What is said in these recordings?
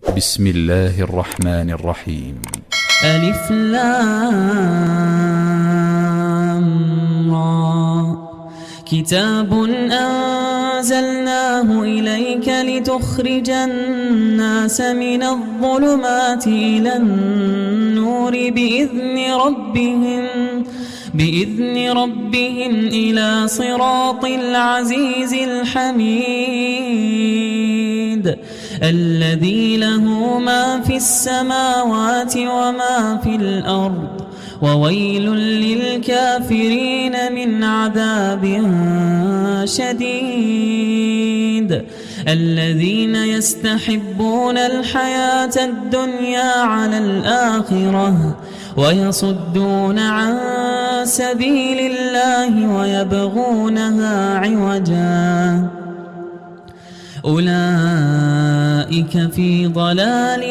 بسم الله الرحمن الرحيم. ألف لام را. كتاب أنزلناه إليك لتخرج الناس من الظلمات إلى النور بإذن ربهم إلى صراط العزيز الحميد الذي له ما في السماوات وما في الأرض وويل للكافرين من عذاب شديد. الذين يستحبون الحياة الدنيا على الآخرة ويصدون عن سبيل الله ويبغونها عوجا أولئك في ضلال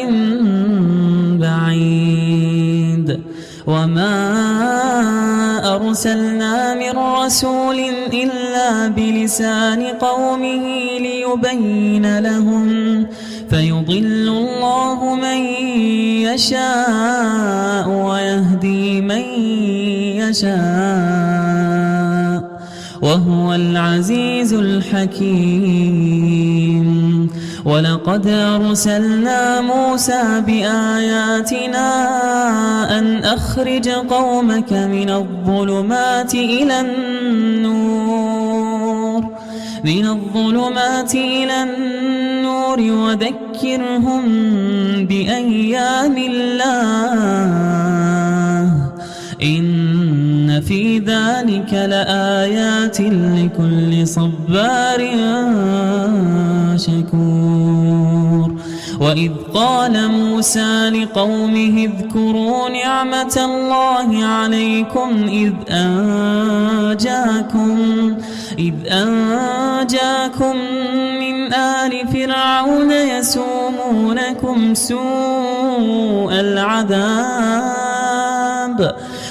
بعيد. وما أرسلنا من رسول إلا بلسان قومه ليبين لهم فيضل الله من يشاء ويهدي من يشاء وهو العزيز الحكيم. ولقد أرسلنا موسى بآياتنا أن أخرج قومك من الظلمات إلى النور وذكرهم بأيام الله إن في ذلك لآيات لكل صبار شكور. وإذ قال موسى لقومه اذكروا نعمة الله عليكم إذ أنجاكم من آل فرعون يسومونكم سوء العذاب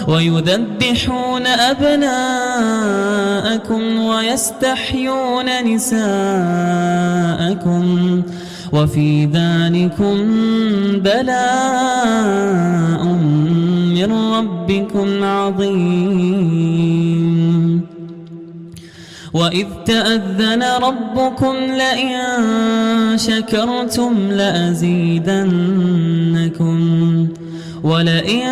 ويذبحون أبناءكم ويستحيون نساءكم وفي ذلكم بلاء من ربكم عظيم. وإذ تأذن ربكم لئن شكرتم لأزيدنكم ولئن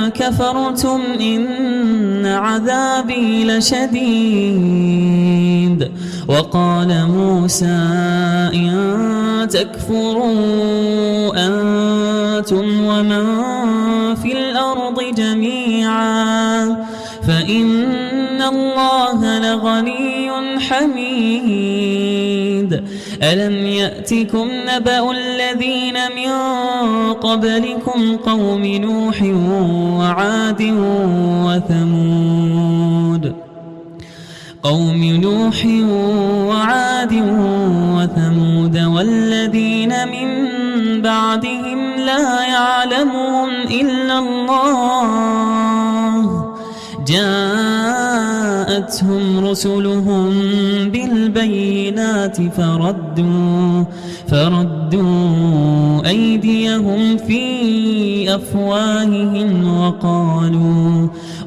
كفرتم إن عذابي لشديد. وقال موسى إن تكفروا أنتم ومن في الأرض جميعا فإن الله لغني حميد. ألم يأتكم نبأ الذين من قبلكم قوم نوح وعاد وثمود والذين من بعدهم لا يعلمهم إلا الله جاءتهم رسلهم بالبينات فردوا أيديهم في أفواههم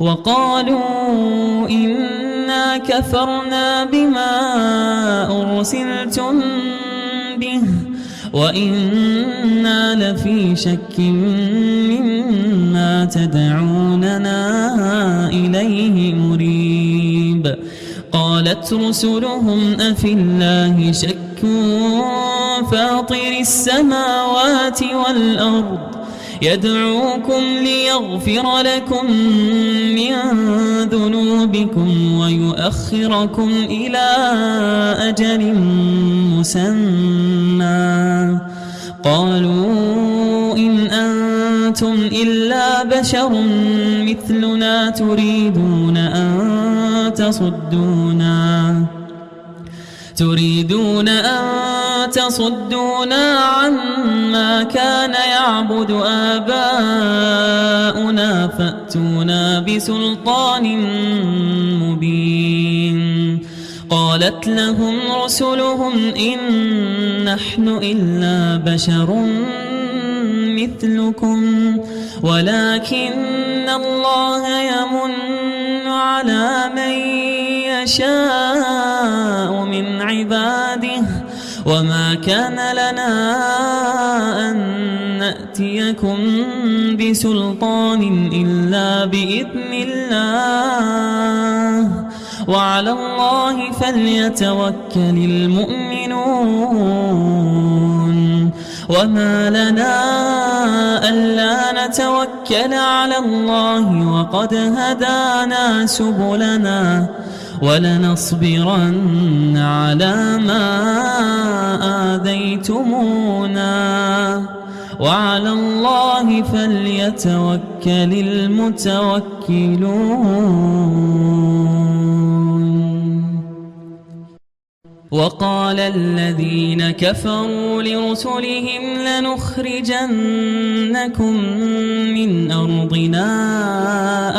وقالوا إنا كفرنا بما أرسلتم به وإنا لفي شك مما تدعوننا إليه مريب. قالت رسلهم أفي الله شك فاطر السماوات والأرض يدعوكم ليغفر لكم من ذنوبكم ويؤخركم إلى أجل مسمى قالوا إن أنتم إلا بشر مثلنا تريدون أن تصدونا عما كان يعبد آباؤنا فأتونا بسلطان مبين. قالت لهم رسلهم إن نحن إلا بشر مثلكم ولكن الله يمن على من يشاء من عباده وما كان لنا أن نأتيكم بسلطان إلا بإذن الله وعلى الله فليتوكل المؤمنون وما لنا ألا نتوكل على الله وقد هدانا سبلنا ولنصبرن على ما آذيتمونا وعلى الله فليتوكل المتوكلون. وقال الذين كفروا لرسلهم لنخرجنكم من أرضنا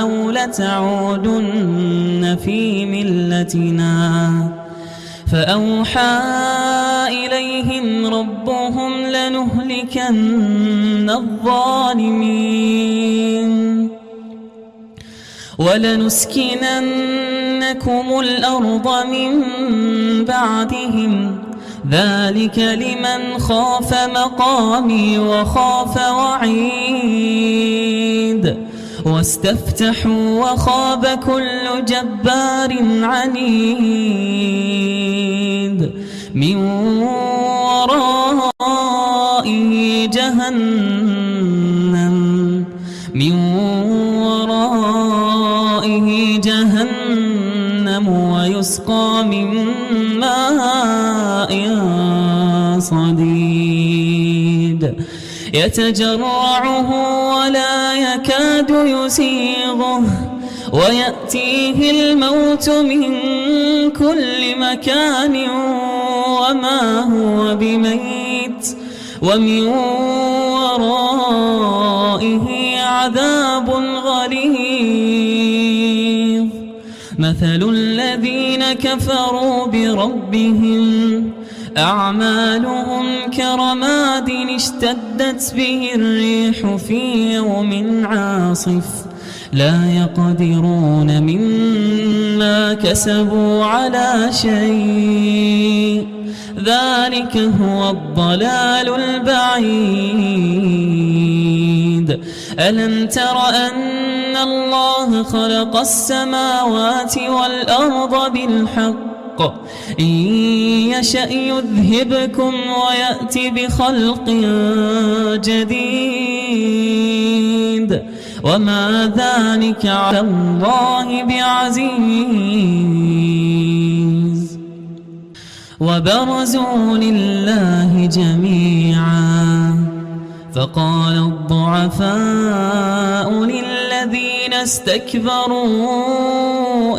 أو لتعودن في ملتنا فأوحى إليهم ربهم لنهلكن الظالمين ولنسكننكم الأرض من بعدهم ذلك لمن خاف مقامي وخاف وعيد واستفتحوا وخاب كل جبار عنيد من ورائه جهنم ويسقى من ماء صديد يتجرعه ولا يكاد يسيغه ويأتيه الموت من كل مكان وما هو بميت ومن ورائه عذاب غليظ. مثل الذين كفروا بربهم أعمالهم كرماد اشتدت به الريح في يوم عاصف لا يقدرون مما كسبوا على شيء ذلك هو الضلال البعيد. ألم تر أن الله خلق السماوات والأرض بالحق إن يشأ يذهبكم ويأتي بخلق جديد وما ذلك على الله بعزيز. وبرزوا لله جميعا فقال الضعفاء للذين استكبروا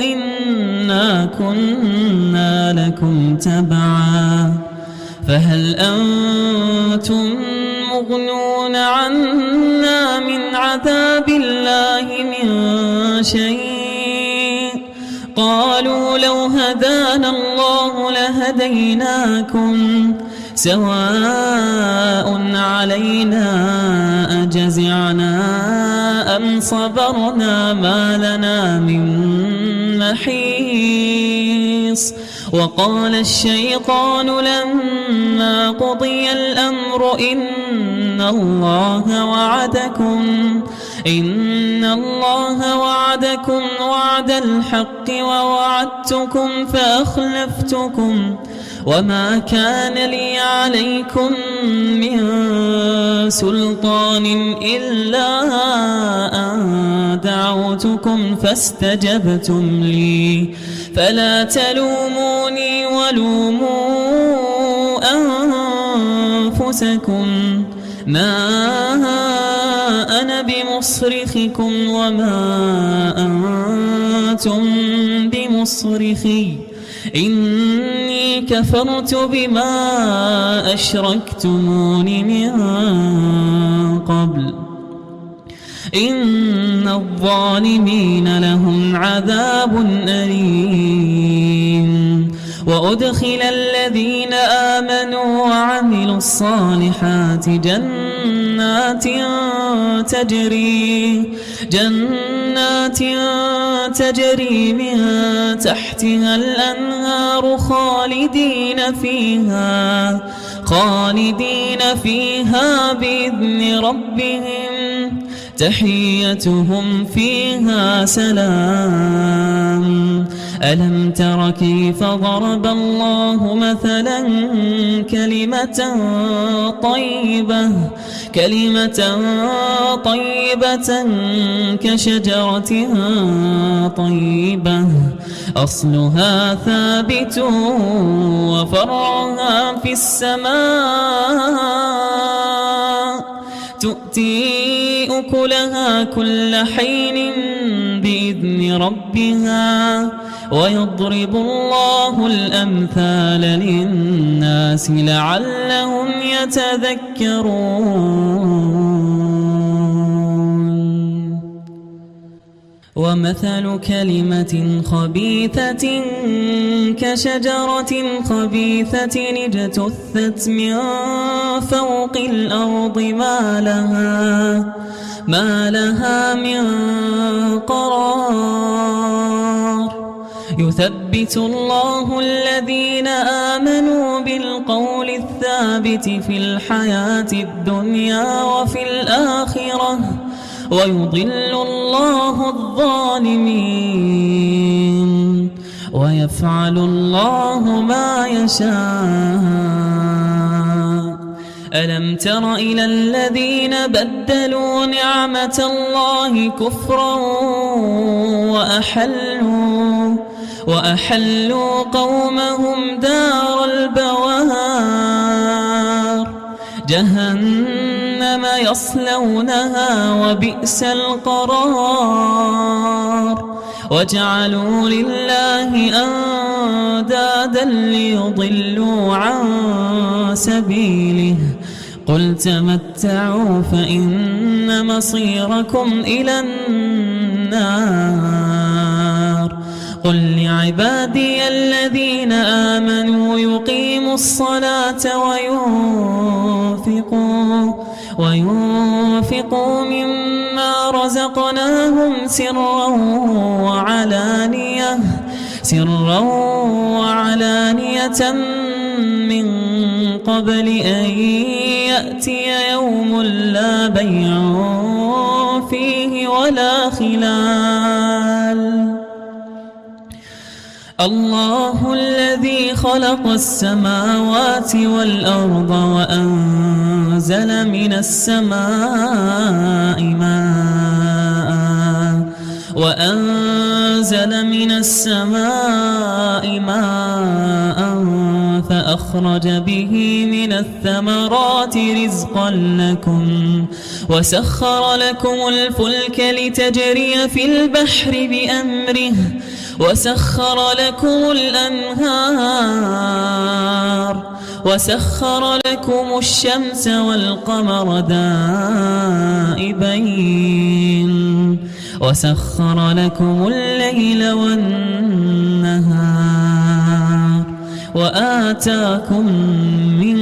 إنا كنا لكم تبعا فهل أنتم مغنون عنا من عذاب الله من شيء قالوا لو هدانا الله لهديناكم سواء علينا أجزعنا أم صبرنا ما لنا من محيص. وقال الشيطان لما قضي الأمر إن الله وعدكم وعد الحق ووعدتكم فأخلفتكم وما كان لي عليكم من سلطان إلا أن دعوتكم فاستجبتم لي فلا تلوموني ولوموا أنفسكم ما أنا بمصرخكم وما أنتم بمصرخي إني كفرت بما أشركتمون من قبل إن الظالمين لهم عذاب أليم. وأدخل الذين آمنوا وعملوا الصالحات جنات تجري من تحتها الأنهار خالدين فيها بإذن ربهم تحيتهم فيها سلام. ألم تر كيف ضرب الله مثلا كلمة طيبة كشجرة طيبة أصلها ثابت وفرعها في السماء تؤتي أكلها كل حين بإذن ربها ويضرب الله الأمثال للناس لعلهم يتذكرون. ومثل كلمة خبيثة كشجرة خبيثة اجتثت من فوق الأرض ما لها من قرار. يثبت الله الذين آمنوا بالقول الثابت في الحياة الدنيا وفي الآخرة ويضل الله الظالمين ويفعل الله ما يشاء. ألم تر إلى الذين بدلوا نعمة الله كفرا وأحلوا قومهم دار البوار جهنم يصلونها وبئس القرار. وجعلوا لله أندادا ليضلوا عن سبيله قل تمتعوا فإن مصيركم إلى النار. قل لعبادي الذين آمنوا يقيموا الصلاة وينفقوا مما رزقناهم سرا وعلانية من قبل أن يأتي يوم لا بيع فيه ولا خلال. الله الذي خلق السماوات والأرض وأنزل من السماء ماء فأخرج به من الثمرات رزقا لكم وسخر لكم الفلك لتجري في البحر بأمره وسخر لكم الأنهار وسخر لكم الشمس والقمر دائبين وسخر لكم الليل والنهار وآتاكم من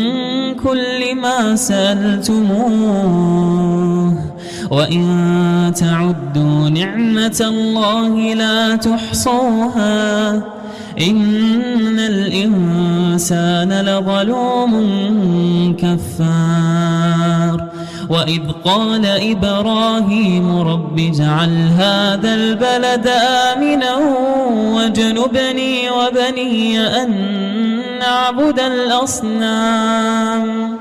كل ما سألتموه وإن تعدوا نعمة الله لا تحصوها إن الإنسان لظلوم كفار. وإذ قال إبراهيم رب اجعل هذا البلد آمنا واجنبني وبني أن نعبد الأصنام.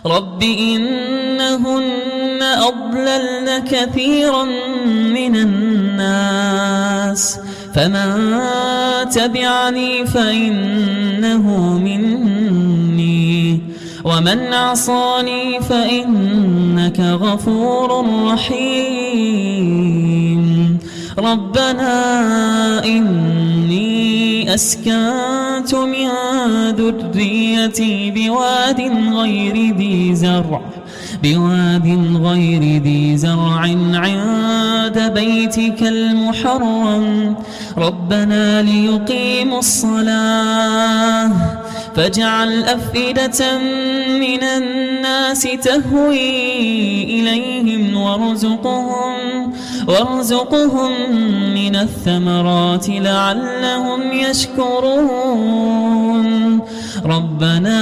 رب إنهن أضللن كثيرا من الناس فمن تبعني فإنه مني ومن عصاني فإنك غفور رحيم. ربنا إني أسكنت من ذريتي بواد غير ذي زرع عند بيتك المحرم ربنا ليقيموا الصلاة فاجعل أفئدة من الناس تهوي إليهم وارزقهم من الثمرات لعلهم يشكرون ربنا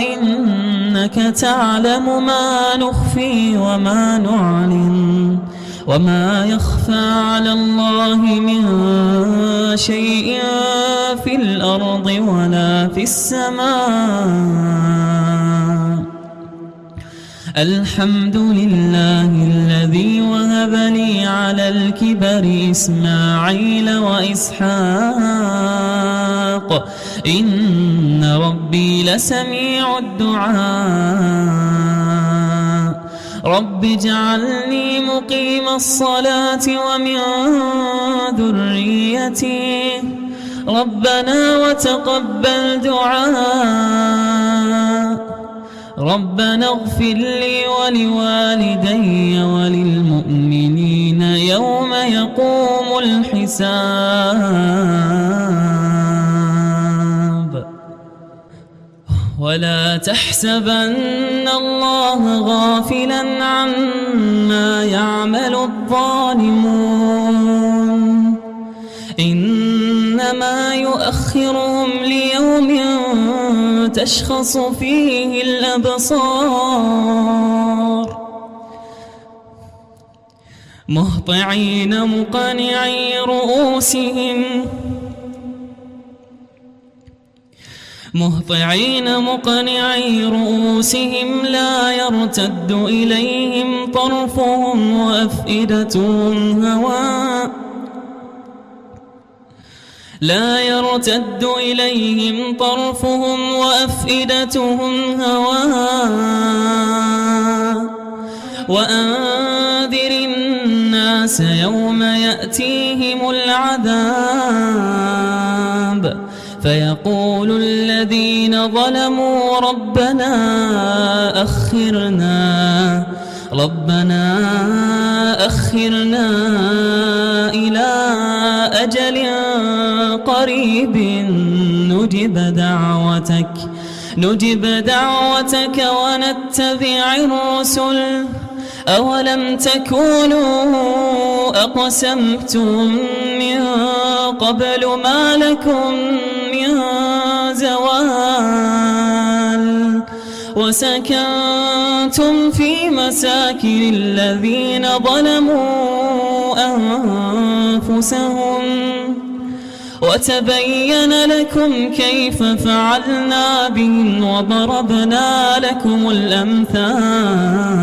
إنك تعلم ما نخفي وما نعلن وما يخفى على الله من شيء في الأرض ولا في السماء الحمد لله الذي وهب لي على الكبر إسماعيل وإسحاق إن ربي لسميع الدعاء رب اجعلني مقيم الصلاة ومن ذريتي ربنا وتقبل دعاء ربنا اغفر لي ولوالدي وللمؤمنين يوم يقوم الحساب ولا تحسبن الله غافلا عما يعمل الظالمون إنما يؤخرهم ليوم تشخص فيه الأبصار مهطعين مقنعي رؤوسهم لا يرتد إليهم طرفهم وأفئدتهم هواء وأنذر الناس يوم يأتيهم العذاب فيقول الذين ظلموا ربنا أخرنا إلى أجل قريب نجب دعوتك ونتبع الرسل أولم تكونوا أقسمتم من قبل ما لكم من زوال وسكنتم في مساكن الذين ظلموا أنفسهم وتبين لكم كيف فعلنا بهم وضربنا لكم الأمثال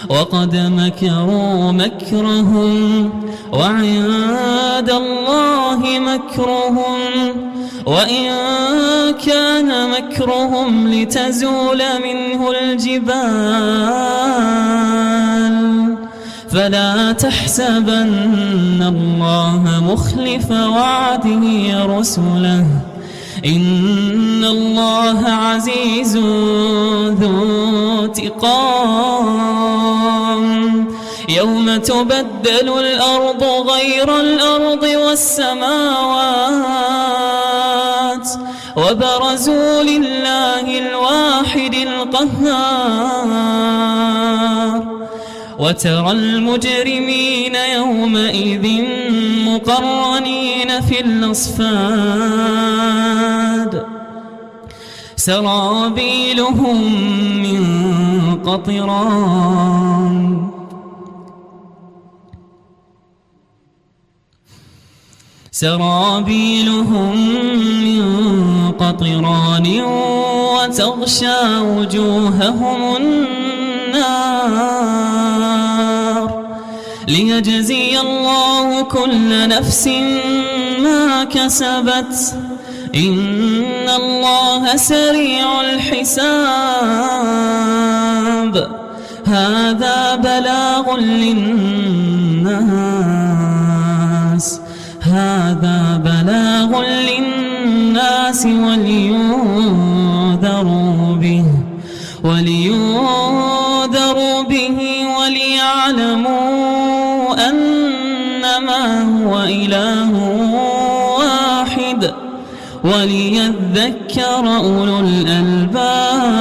وقد مكروا مكرهم وعند الله مكرهم وإن كان مكرهم لتزول منه الجبال فلا تحسبن الله مخلف وعده رسله إن الله عزيز ذو انتقام يوم تبدل الأرض غير الأرض والسماوات وبرزوا لله الواحد القهار وترى المجرمين يومئذ مقرنين في الأصفاد سرابيلهم من قطران وتغشى وجوههم النار ليجزي الله كل نفس ما كسبت إن الله سريع الحساب هذا بلاغ للناس ولينذروا به وليعلموا أنما هو إله واحد وليذكر أولو الألباب.